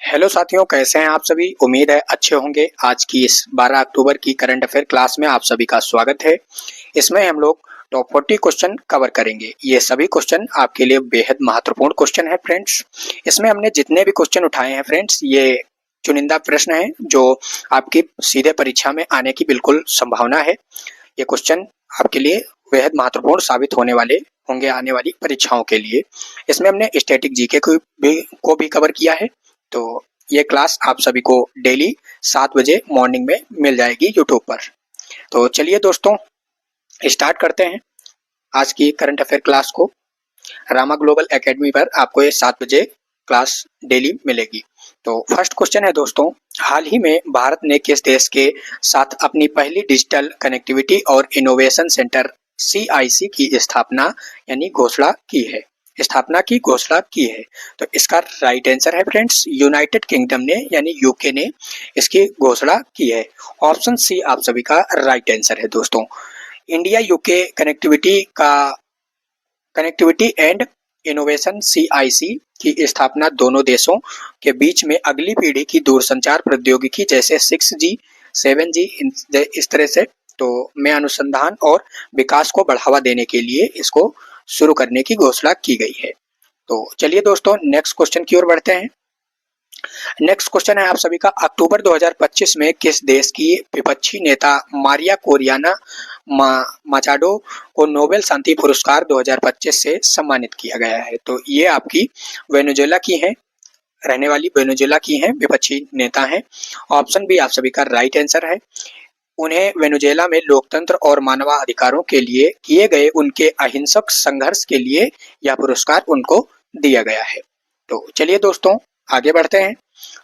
Hello साथियों, कैसे हैं आप सभी। उम्मीद है अच्छे होंगे। आज की इस 12 अक्टूबर की करंट अफेयर क्लास में आप सभी का स्वागत है। इसमें हम लोग टॉप 40 क्वेश्चन कवर करेंगे। ये सभी क्वेश्चन आपके लिए बेहद महत्वपूर्ण क्वेश्चन है फ्रेंड्स। इसमें हमने जितने भी क्वेश्चन उठाए हैं फ्रेंड्स, ये चुनिंदा प्रश्न है जो आपकी सीधे परीक्षा में आने की बिल्कुल संभावना है। ये क्वेश्चन आपके लिए बेहद महत्वपूर्ण साबित होने वाले होंगे आने वाली परीक्षाओं के लिए। इसमें हमने स्टैटिक जीके को भी कवर किया है। तो ये क्लास आप सभी को डेली 7 बजे मॉर्निंग में मिल जाएगी यूट्यूब पर। तो चलिए दोस्तों, स्टार्ट करते हैं आज की करंट अफेयर क्लास को। रामा ग्लोबल एकेडमी पर आपको ये 7 बजे क्लास डेली मिलेगी। तो फर्स्ट क्वेश्चन है दोस्तों, हाल ही में भारत ने किस देश के साथ अपनी पहली डिजिटल कनेक्टिविटी और इनोवेशन सेंटर CIC की स्थापना की घोषणा की है। तो इसका राइट आंसर है फ्रेंड्स, यूनाइटेड किंगडम ने यानी यूके ने इसकी घोषणा की है। ऑप्शन सी आप सभी का राइट आंसर है दोस्तों। India UK connectivity and innovation CIC की स्थापना दोनों देशों के बीच में अगली पीढ़ी की दूरसंचार प्रौद्योगिकी जैसे 6G 7G इस तरह से तो में अनुसंधान और विकास को बढ़ावा देने के लिए इसको शुरू करने की घोषणा की गई है। तो चलिए दोस्तों, नेक्स्ट क्वेश्चन की ओर बढ़ते हैं। नेक्स्ट क्वेश्चन है आप सभी का, अक्टूबर 2025 में किस देश की विपक्षी नेता मारिया कोरियाना माचाडो को नोबेल शांति पुरस्कार 2025 से सम्मानित किया गया है। तो ये आपकी वेनेजुएला की है, रहने वाली वेनेजुएला की है, विपक्षी नेता है। ऑप्शन बी आप सभी का राइट आंसर है। उन्हें वेनेजुएला में लोकतंत्र और मानवाधिकारों के लिए किए गए उनके अहिंसक संघर्ष के लिए यह पुरस्कार उनको दिया गया है। तो चलिए दोस्तों, आगे बढ़ते हैं।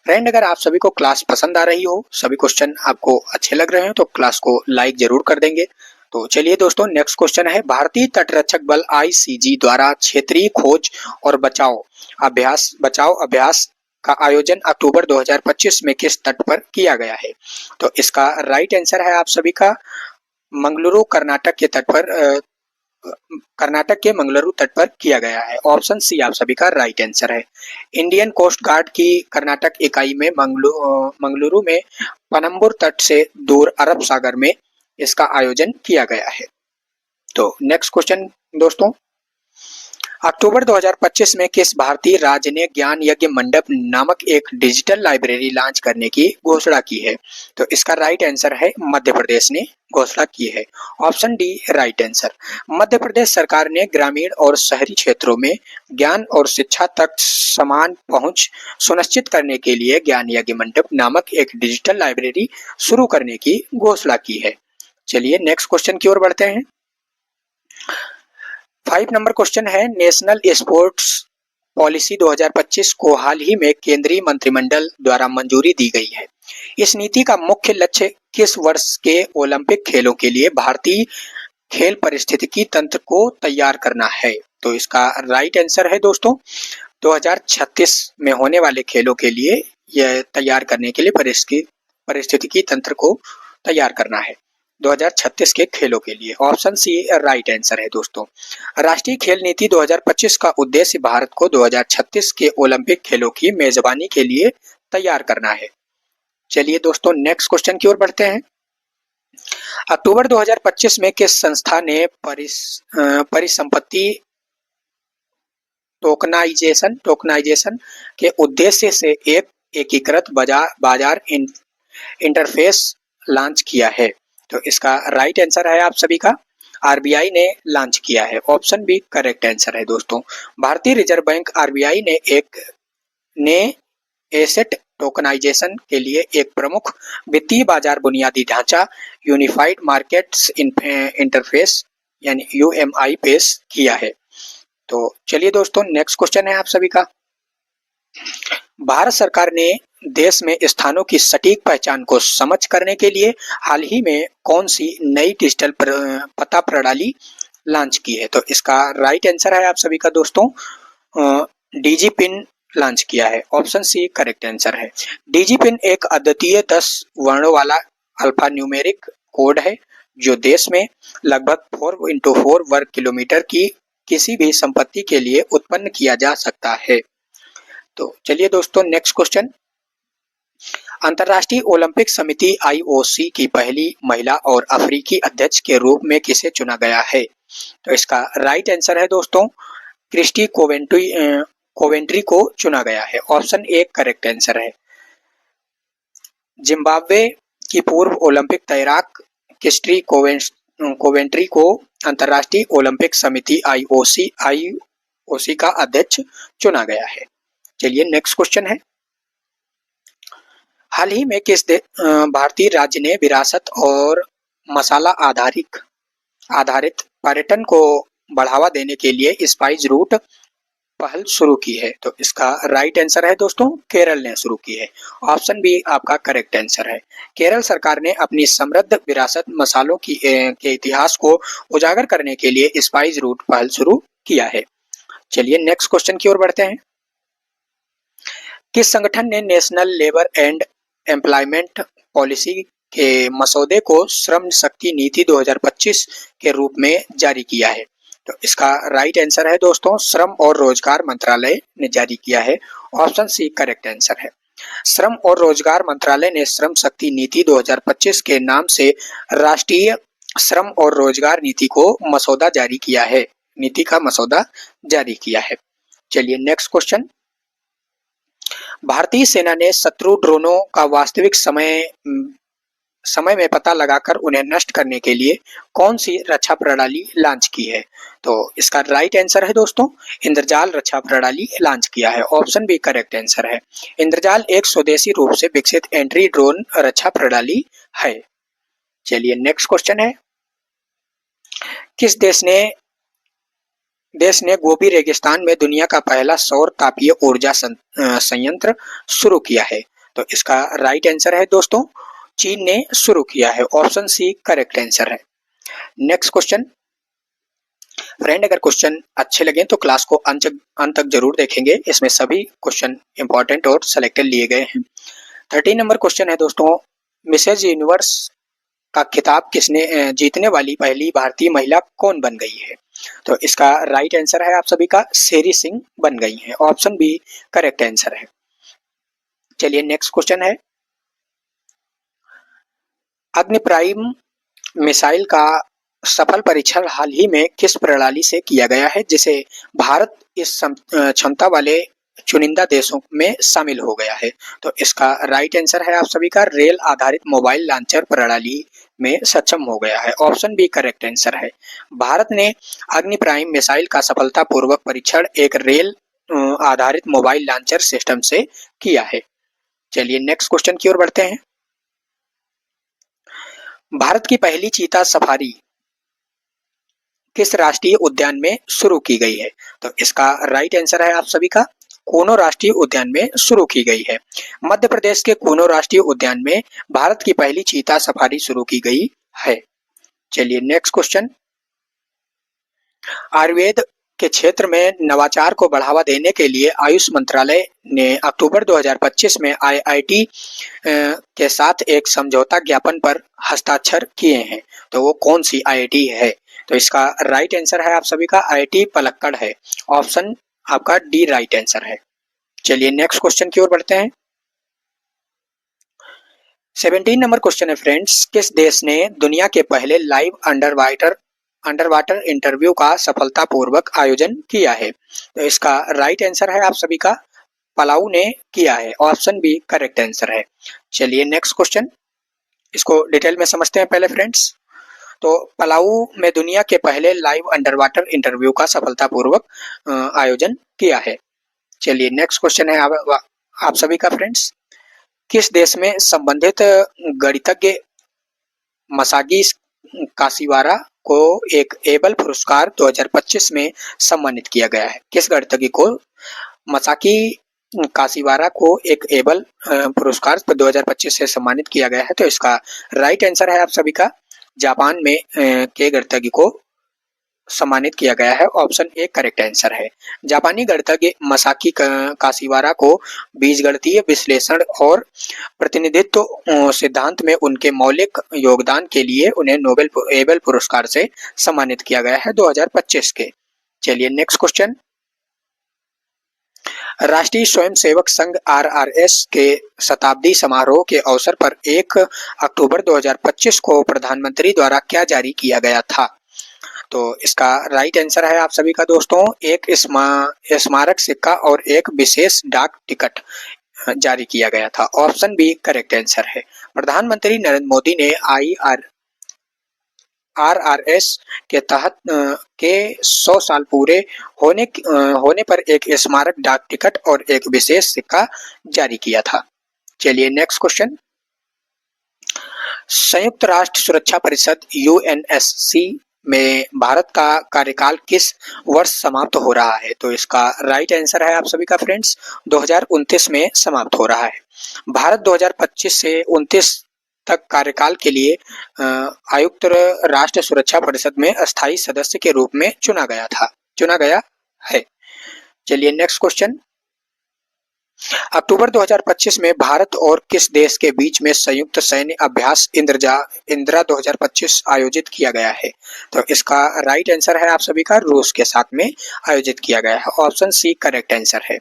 फ्रेंड, अगर आप सभी को क्लास पसंद आ रही हो, सभी क्वेश्चन आपको अच्छे लग रहे हो तो क्लास को लाइक जरूर कर देंगे। तो चलिए दोस्तों, नेक्स्ट क्वेश्चन है, भारतीय तटरक्षक बल ICG द्वारा क्षेत्रीय खोज और बचाव अभ्यास का आयोजन अक्टूबर 2025 में किस तट पर किया गया है। तो इसका राइट आंसर है आप सभी का मंगलुरु कर्नाटक के मंगलुरु तट पर किया गया है। ऑप्शन सी आप सभी का राइट आंसर है। इंडियन कोस्ट गार्ड की कर्नाटक इकाई में मंगलुरु में पनम्बुर तट से दूर अरब सागर में इसका आयोजन किया गया है। तो नेक्स्ट क्वेश्चन दोस्तों, अक्टूबर 2025 में किस भारतीय राज्य ने ज्ञान यज्ञ मंडप नामक एक डिजिटल लाइब्रेरी लॉन्च करने की घोषणा की है। तो इसका राइट आंसर है मध्य प्रदेश ने घोषणा की है। Option D right answer. Madhya Pradesh सरकार ने ग्रामीण और शहरी क्षेत्रों में ज्ञान और शिक्षा तक समान पहुंच सुनिश्चित करने के लिए ज्ञान यज्ञ मंडप नामक एक डिजिटल लाइब्रेरी शुरू करने की घोषणा की है। चलिए नेक्स्ट क्वेश्चन की ओर बढ़ते हैं। 5 नंबर क्वेश्चन है, नेशनल स्पोर्ट्स पॉलिसी 2025 को हाल ही में केंद्रीय मंत्रिमंडल द्वारा मंजूरी दी गई है। इस नीति का मुख्य लक्ष्य किस वर्ष के ओलंपिक खेलों के लिए भारतीय खेल पारिस्थितिकी तंत्र को तैयार करना है। तो इसका राइट आंसर है दोस्तों, 2036 में होने वाले खेलों के लिए यह तैयार करने के लिए पारिस्थितिकी तंत्र को तैयार करना है 2036 के खेलों के लिए। ऑप्शन सी राइट आंसर है दोस्तों। राष्ट्रीय खेल नीति 2025 का उद्देश्य भारत को 2036 के ओलंपिक खेलों की मेजबानी के लिए तैयार करना है। चलिए दोस्तों, नेक्स्ट क्वेश्चन की ओर बढ़ते हैं। अक्टूबर 2025 में किस संस्था ने परिसंपत्ति टोकनाइजेशन के उद्देश्य से एक एकीकृत बाजार इंटरफेस लॉन्च किया है। तो इसका राइट आंसर है आप सभी का RBI ने लॉन्च किया है। ऑप्शन बी करेक्ट आंसर है दोस्तों। भारतीय रिजर्व बैंक RBI ने एसेट टोकनाइजेशन के लिए एक प्रमुख वित्तीय बाजार बुनियादी ढांचा यूनिफाइड मार्केट्स इंटरफेस यानी UMI पेश किया है। तो चलिए दोस्तों, नेक्स्ट क्वेश्चन है आप सभी का, भारत सरकार ने देश में स्थानों की सटीक पहचान को समझ करने के लिए हाल ही में कौन सी नई डिजिटल पता प्रणाली लॉन्च की है। तो इसका राइट आंसर है आप सभी का दोस्तों, DG पिन लॉन्च किया है। ऑप्शन सी करेक्ट आंसर है। DG पिन एक अद्वितीय 10 वर्णों वाला अल्फा न्यूमेरिक कोड है जो देश में लगभग 4x4 वर्ग किलोमीटर की किसी भी संपत्ति के लिए उत्पन्न किया जा सकता है। तो चलिए दोस्तों, नेक्स्ट क्वेश्चन, अंतर्राष्ट्रीय ओलंपिक समिति आईओसी की पहली महिला और अफ्रीकी अध्यक्ष के रूप में किसे चुना गया है? तो इसका राइट आंसर है दोस्तों क्रिस्टी कोवेंट्री को चुना गया है। ऑप्शन ए करेक्ट आंसर है। जिम्बाब्वे की पूर्व ओलंपिक तैराक क्रिस्टी कोवेंट्री को अंतर्राष्ट्रीय ओलंपिक समिति आईओसी का अध्यक्ष चुना गया है। चलिए नेक्स्ट क्वेश्चन है, हाल ही में किस भारतीय राज्य ने विरासत और मसाला आधारित पर्यटन को बढ़ावा देने के लिए स्पाइस रूट पहल शुरू की है? तो इसका राइट आंसर है दोस्तों केरल ने शुरू की है। ऑप्शन बी आपका करेक्ट आंसर है। केरल सरकार ने अपनी समृद्ध विरासत मसालों के इतिहास को उजागर करने के लिए स्पाइस रूट पहल शुरू किया है। चलिए नेक्स्ट क्वेश्चन की ओर बढ़ते हैं, किस संगठन ने national labour and employment policy के मसौदे को श्रम शक्ति नीति 2025 के रूप में जारी किया है? तो इसका राइट आंसर है दोस्तों श्रम और रोजगार मंत्रालय ने जारी किया है। ऑप्शन सी करेक्ट आंसर है। श्रम और रोजगार मंत्रालय ने श्रम शक्ति नीति 2025 के नाम से राष्ट्रीय श्रम और रोजगार नीति को मसौदा जारी किया है, नीति का मसौदा जारी किया है। चलिए नेक्स्ट क्वेश्चन, भारतीय सेना ने शत्रु ड्रोनों का वास्तविक समय में पता लगाकर उन्हें नष्ट करने के लिए कौन सी रक्षा प्रणाली लॉन्च की है? तो इसका राइट आंसर है दोस्तों इंद्रजाल रक्षा प्रणाली लॉन्च किया है। ऑप्शन बी करेक्ट आंसर है। इंद्रजाल एक स्वदेशी रूप से विकसित एंटी ड्रोन रक्षा प्रणाली है। चलिए नेक्स्ट क्वेश्चन है, किस देश ने गोबी रेगिस्तान में दुनिया का पहला सौर तापीय ऊर्जा संयंत्र शुरू किया है? तो इसका राइट आंसर है दोस्तों चीन ने शुरू किया है। ऑप्शन सी करेक्ट आंसर है। नेक्स्ट क्वेश्चन, फ्रेंड अगर क्वेश्चन अच्छे लगे तो क्लास को अंत तक जरूर देखेंगे, इसमें सभी क्वेश्चन इंपॉर्टेंट और सिलेक्टेड लिए गए हैं। 13 नंबर क्वेश्चन है दोस्तों, मिसेज यूनिवर्स का खिताब किसने जीतने वाली पहली भारतीय महिला कौन बन गई है? तो इसका राइट आंसर है आप सभी का शेरी सिंह बन गई हैं। ऑप्शन बी करेक्ट आंसर है। चलिए नेक्स्ट क्वेश्चन है, अग्नि प्राइम मिसाइल का सफल परीक्षण हाल ही में किस प्रणाली से किया गया है जिसे भारत इस क्षमता वाले चुनिंदा देशों में शामिल हो गया है? तो इसका राइट आंसर है आप सभी का रेल आधारित मोबाइल लॉन्चर प्रणाली में सक्षम हो गया है। ऑप्शन बी करेक्ट आंसर है। भारत ने अग्नि प्राइम मिसाइल का सफलतापूर्वक परीक्षण एक रेल आधारित मोबाइल लॉन्चर सिस्टम से किया है। चलिए नेक्स्ट क्वेश्चन की ओर बढ़ते हैं, भारत की पहली चीता सफारी किस राष्ट्रीय उद्यान में शुरू की गई है? तो इसका राइट आंसर है आप सभी का कूनो राष्ट्रीय उद्यान में शुरू की गई है। मध्य प्रदेश के कूनो राष्ट्रीय उद्यान में भारत की पहली चीता सफारी शुरू की गई है। चलिए नेक्स्ट क्वेश्चन, आयुर्वेद के क्षेत्र में नवाचार को बढ़ावा देने के लिए आयुष मंत्रालय ने अक्टूबर 2025 में आईआईटी के साथ एक समझौता ज्ञापन पर हस्ताक्षर किए हैं। तो वो कौन सी आईआईटी है? तो इसका राइट आंसर है आप सभी का आईआईटी पलक्कड़ है। ऑप्शन आपका डी राइट आंसर है। चलिए नेक्स्ट क्वेश्चन की ओर बढ़ते हैं, 17 नंबर क्वेश्चन है फ्रेंड्स, किस देश ने दुनिया के पहले लाइव अंडर वाटर इंटरव्यू का सफलतापूर्वक आयोजन किया है? तो इसका राइट आंसर है आप सभी का पलाऊ ने किया है। ऑप्शन बी करेक्ट आंसर है। चलिए नेक्स्ट क्वेश्चन, इसको डिटेल में समझते हैं पहले फ्रेंड्स। तो पलाऊ में दुनिया के पहले लाइव अंडर वाटर इंटरव्यू का सफलतापूर्वक आयोजन किया है। चलिए नेक्स्ट क्वेश्चन है आप सभी का फ्रेंड्स, किस देश में संबंधित गणितज्ञ मसागी काशीवारा को एक एबल पुरस्कार 2025 में सम्मानित किया गया है? किस गणितज्ञ को मसाकी काशीवारा को एक एबल पुरस्कार 2025 से सम्मानित किया गया है? तो इसका राइट आंसर है आप सभी का जापान में के गणितज्ञ को सम्मानित किया गया है। ऑप्शन ए करेक्ट आंसर है। जापानी गणितज्ञ मसाकी काशीवारा को बीजगणितीय विश्लेषण और प्रतिनिधित्व सिद्धांत में उनके मौलिक योगदान के लिए उन्हें नोबेल एबल पुरस्कार से सम्मानित किया गया है 2025 के। चलिए नेक्स्ट क्वेश्चन, राष्ट्रीय स्वयंसेवक संघ आरआरएस के शताब्दी समारोह के अवसर पर 1 अक्टूबर 2025 को प्रधानमंत्री द्वारा क्या जारी किया गया था? तो इसका राइट आंसर है आप सभी का दोस्तों, एक स्मारक सिक्का और एक विशेष डाक टिकट जारी किया गया था। ऑप्शन बी करेक्ट आंसर है। प्रधानमंत्री नरेंद्र मोदी ने आरआरएस के तहत के 100 साल पूरे होने पर एक स्मारक डाक टिकट और एक विशेष सिक्का जारी किया था। चलिए नेक्स्ट क्वेश्चन। संयुक्त राष्ट्र सुरक्षा परिषद यूएनएससी में भारत का कार्यकाल किस वर्ष समाप्त हो रहा है? तो इसका राइट आंसर है आप सभी का फ्रेंड्स 2029 में समाप्त हो रहा है। भारत 2025 से 29 तक कार्यकाल के लिए संयुक्त राष्ट्र सुरक्षा परिषद में अस्थायी सदस्य के रूप में चुना गया है। चलिए नेक्स्ट क्वेश्चन। अक्टूबर 2025 में भारत और किस देश के बीच में संयुक्त सैन्य अभ्यास इंदिरा 2025 आयोजित किया गया है? तो इसका राइट आंसर है आप सभी का रूस के साथ में आयोजित किया गया है। ऑप्शन सी करेक्ट आंसर है।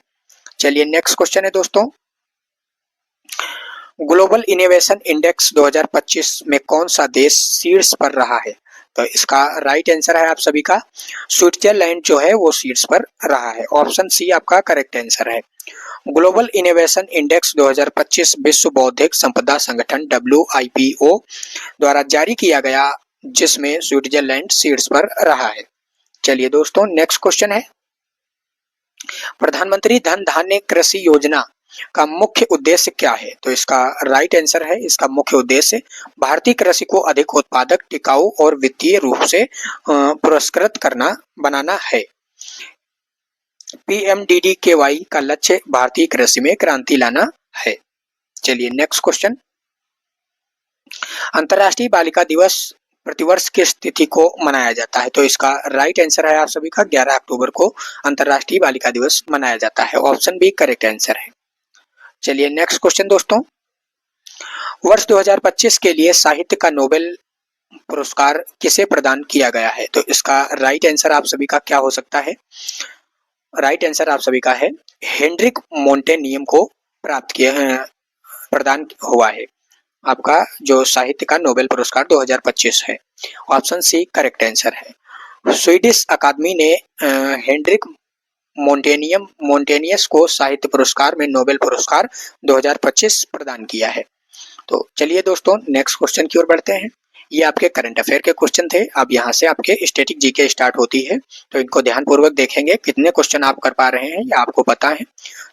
चलिए नेक्स्ट क्वेश्चन है दोस्तों। ग्लोबल इनोवेशन इंडेक्स 2025 में कौन सा देश शीर्ष पर रहा है? तो इसका राइट आंसर है आप सभी का स्विट्जरलैंड जो है वो शीर्ष पर रहा है। ऑप्शन सी आपका करेक्ट आंसर है। ग्लोबल इनोवेशन इंडेक्स 2025 विश्व बौद्धिक संपदा संगठन WIPO द्वारा जारी किया गया, जिसमें स्विट्जरलैंड शीर्ष पर रहा है। चलिए दोस्तों नेक्स्ट क्वेश्चन है। प्रधानमंत्री धन धान्य कृषि योजना का मुख्य उद्देश्य क्या है? तो इसका राइट आंसर है, इसका मुख्य उद्देश्य भारतीय कृषि को अधिक उत्पादक, टिकाऊ और वित्तीय रूप से पुरस्कृत बनाना है। PMDDKY का लक्ष्य भारतीय कृषि में क्रांति लाना है। चलिए नेक्स्ट क्वेश्चन। अंतर्राष्ट्रीय बालिका दिवस प्रतिवर्ष किस तिथि को मनाया जाता है? तो इसका राइट आंसर है आप सभी का 11 अक्टूबर को अंतर्राष्ट्रीय बालिका दिवस मनाया जाता है। ऑप्शन बी करेक्ट आंसर है। चलिए नेक्स्ट क्वेश्चन दोस्तों। वर्ष 2025 के लिए साहित्य का नोबेल पुरस्कार किसे प्रदान किया गया है? तो इसका राइट आंसर आप सभी का क्या हो सकता है? राइट आंसर आप सभी का है हेनरिक मोंटेनियम को प्रदान हुआ है आपका जो साहित्य का नोबेल पुरस्कार 2025 है। ऑप्शन सी करेक्ट आंसर है। स्वीडिश अकादमी ने हेनरिक मोंटेनियस को साहित्य पुरस्कार में नोबेल पुरस्कार 2025 प्रदान किया है। तो चलिए दोस्तों नेक्स्ट क्वेश्चन की ओर बढ़ते हैं। ये आपके करंट अफेयर के क्वेश्चन थे। अब यहाँ से आपके स्टैटिक जीके स्टार्ट होती है, तो इनको ध्यानपूर्वक देखेंगे। कितने क्वेश्चन आप कर पा रहे हैं या आपको पता है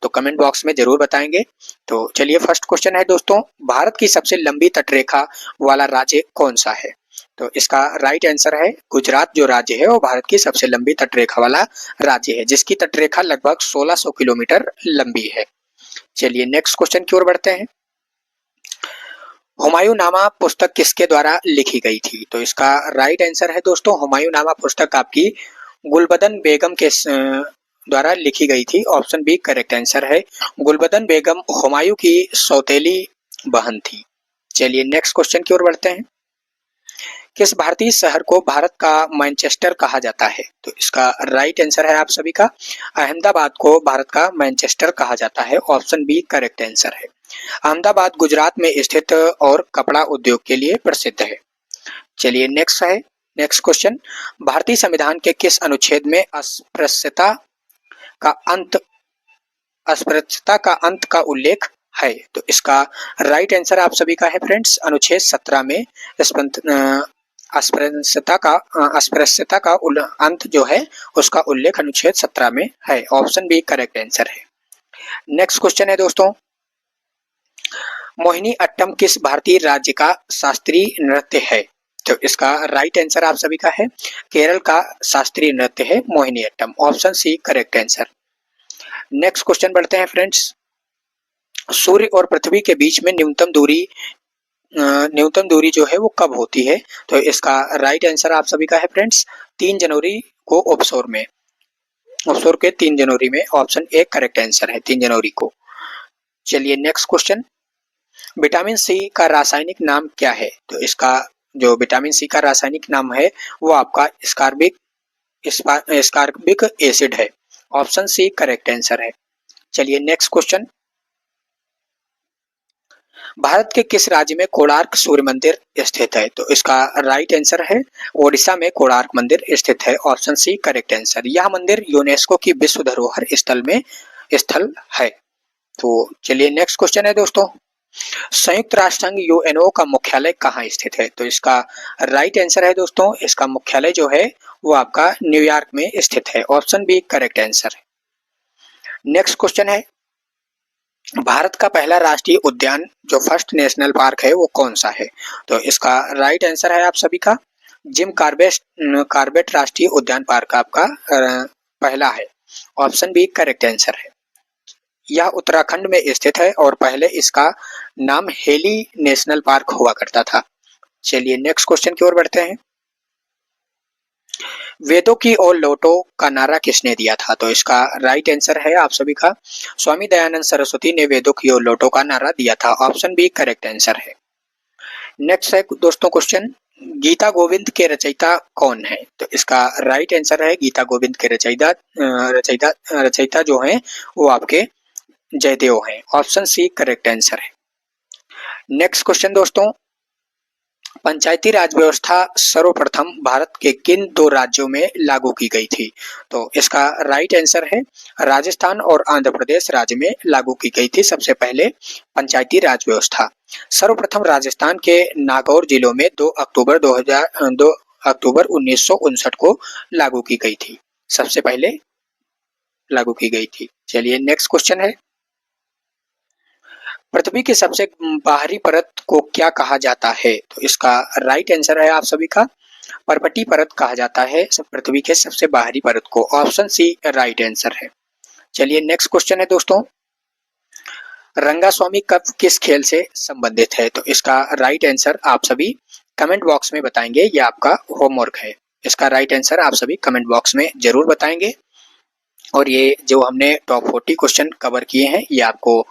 तो कमेंट बॉक्स में जरूर बताएंगे। तो चलिए फर्स्ट क्वेश्चन है दोस्तों, भारत की सबसे लंबी तटरेखा वाला राज्य कौन सा है? तो इसका राइट आंसर है गुजरात जो राज्य है वो भारत की सबसे लंबी तटरेखा वाला राज्य है, जिसकी तटरेखा लगभग 1600 किलोमीटर लंबी है। चलिए नेक्स्ट क्वेश्चन की ओर बढ़ते हैं। हुमायूंनामा पुस्तक किसके द्वारा लिखी गई थी? तो इसका राइट आंसर है दोस्तों हुमायूंनामा पुस्तक आपकी गुलबदन बेगम के द्वारा लिखी गई थी। ऑप्शन बी करेक्ट आंसर है। गुलबदन बेगम हुमायूं की सौतेली बहन थी। चलिए नेक्स्ट क्वेश्चन की ओर बढ़ते हैं। किस भारतीय शहर को भारत का मैनचेस्टर कहा जाता है? तो इसका राइट आंसर है आप सभी का अहमदाबाद को भारत का मैनचेस्टर कहा जाता है। ऑप्शन बी करेक्ट आंसर है। अहमदाबाद गुजरात में स्थित और कपड़ा उद्योग के लिए प्रसिद्ध है। चलिए नेक्स्ट क्वेश्चन। भारतीय संविधान के किस अनुच्छेद में अस्पृश्यता का अंत का उल्लेख है? तो इसका राइट आंसर आप सभी का है फ्रेंड्स अनुच्छेद 17 में अस्पृश्यता का अंत जो है उसका उल्लेख अनुच्छेद 17 में है। ऑप्शन बी करेक्ट आंसर है। नेक्स्ट क्वेश्चन है दोस्तों, मोहिनी अट्टम किस भारतीय राज्य का शास्त्रीय नृत्य है? तो इसका राइट आंसर आप सभी का है केरल का शास्त्रीय नृत्य है Mohini Attam. Option C correct answer. Next question बढ़ते हैं फ्रेंड्स। सूर्य और पृथ्वी के बीच में न्यूनतम दूरी जो है वो कब होती है? तो इसका राइट आंसर आप सभी का है फ्रेंड्स 3 जनवरी को ऑफशोर के 3 जनवरी में। ऑप्शन ए करेक्ट आंसर है 3 जनवरी को। चलिए नेक्स्ट क्वेश्चन। विटामिन सी का रासायनिक नाम क्या है? तो इसका जो विटामिन सी का रासायनिक नाम है वो आपका स्कारबिक एसिड है। ऑप्शन सी करेक्ट आंसर है। चलिए नेक्स्ट क्वेश्चन, भारत के किस राज्य में कोणार्क सूर्य मंदिर स्थित है? तो इसका राइट आंसर है ओडिशा में कोणार्क मंदिर स्थित है। Option C correct answer. यह मंदिर यूनेस्को की विश्व धरोहर स्थल है। तो चलिए नेक्स्ट क्वेश्चन है दोस्तों, संयुक्त राष्ट्र संघ यूएनओ का मुख्यालय कहाँ स्थित है? तो इसका राइट आंसर है दोस्तों, इसका मुख्यालय जो है वो आपका न्यूयॉर्क में स्थित है। ऑप्शन बी करेक्ट आंसर है। नेक्स्ट क्वेश्चन है, भारत का पहला राष्ट्रीय उद्यान जो फर्स्ट नेशनल पार्क है वो कौन सा है? तो इसका राइट आंसर है आप सभी का जिम कार्बेट राष्ट्रीय उद्यान पार्क आपका पहला है। ऑप्शन बी करेक्ट आंसर है। यह उत्तराखंड में स्थित है और पहले इसका नाम हेली नेशनल पार्क हुआ करता था। चलिए नेक्स्ट क्वेश्चन की ओर बढ़ते हैं, वेदों की ओर लौटो का नारा किसने दिया था? तो इसका राइट आंसर है आप सभी का स्वामी दयानंद सरस्वती ने वेदों की ओर लौटो का नारा दिया था। ऑप्शन बी करेक्ट आंसर है। नेक्स्ट है दोस्तों क्वेश्चन, गीता गोविंद के रचयिता कौन है? तो इसका राइट आंसर है गीता गोविंद के रचयिता जो हैं वो आपके जयदेव हैं। ऑप्शन सी करेक्ट आंसर है। नेक्स्ट क्वेश्चन दोस्तों, पंचायती राज व्यवस्था सर्वप्रथम भारत के किन दो राज्यों में लागू की गई थी? तो इसका राइट आंसर है राजस्थान और आंध्र प्रदेश राज्य में लागू की गई थी सबसे पहले पंचायती राज व्यवस्था। सर्वप्रथम राजस्थान के नागौर जिलों में 2 अक्टूबर 1959 को लागू की गई थी, सबसे पहले लागू की गई थी। चलिए नेक्स्ट क्वेश्चन है, पृथ्वी की सबसे बाहरी परत को क्या कहा जाता है? तो इसका राइट आंसर है आप सभी का पर्पटी परत कहा जाता है पृथ्वी के सबसे बाहरी परत को। ऑप्शन सी राइट आंसर है। चलिए नेक्स्ट क्वेश्चन है दोस्तों, रंगास्वामी कप किस खेल से संबंधित है? तो इसका राइट आंसर आप सभी कमेंट बॉक्स में बताएंगे, यह आपका होमवर्क है। इसका राइट आंसर आप सभी कमेंट बॉक्स में जरूर बताएंगे। और ये जो हमने टॉप 40 क्वेश्चन कवर किए हैं ये आपको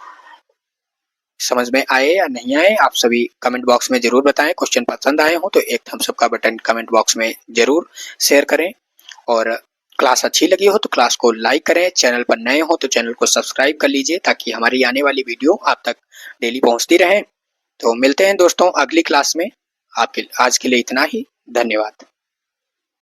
समझ में आए या नहीं आए, आप सभी कमेंट बॉक्स में जरूर बताएं। क्वेश्चन पसंद आए हो तो एक थम्स अप का बटन कमेंट बॉक्स में जरूर शेयर करें, और क्लास अच्छी लगी हो तो क्लास को लाइक करें। चैनल पर नए हो तो चैनल को सब्सक्राइब कर लीजिए ताकि हमारी आने वाली वीडियो आप तक डेली पहुंचती रहे। तो मिलते हैं दोस्तों अगली क्लास में। आज के लिए इतना ही, धन्यवाद।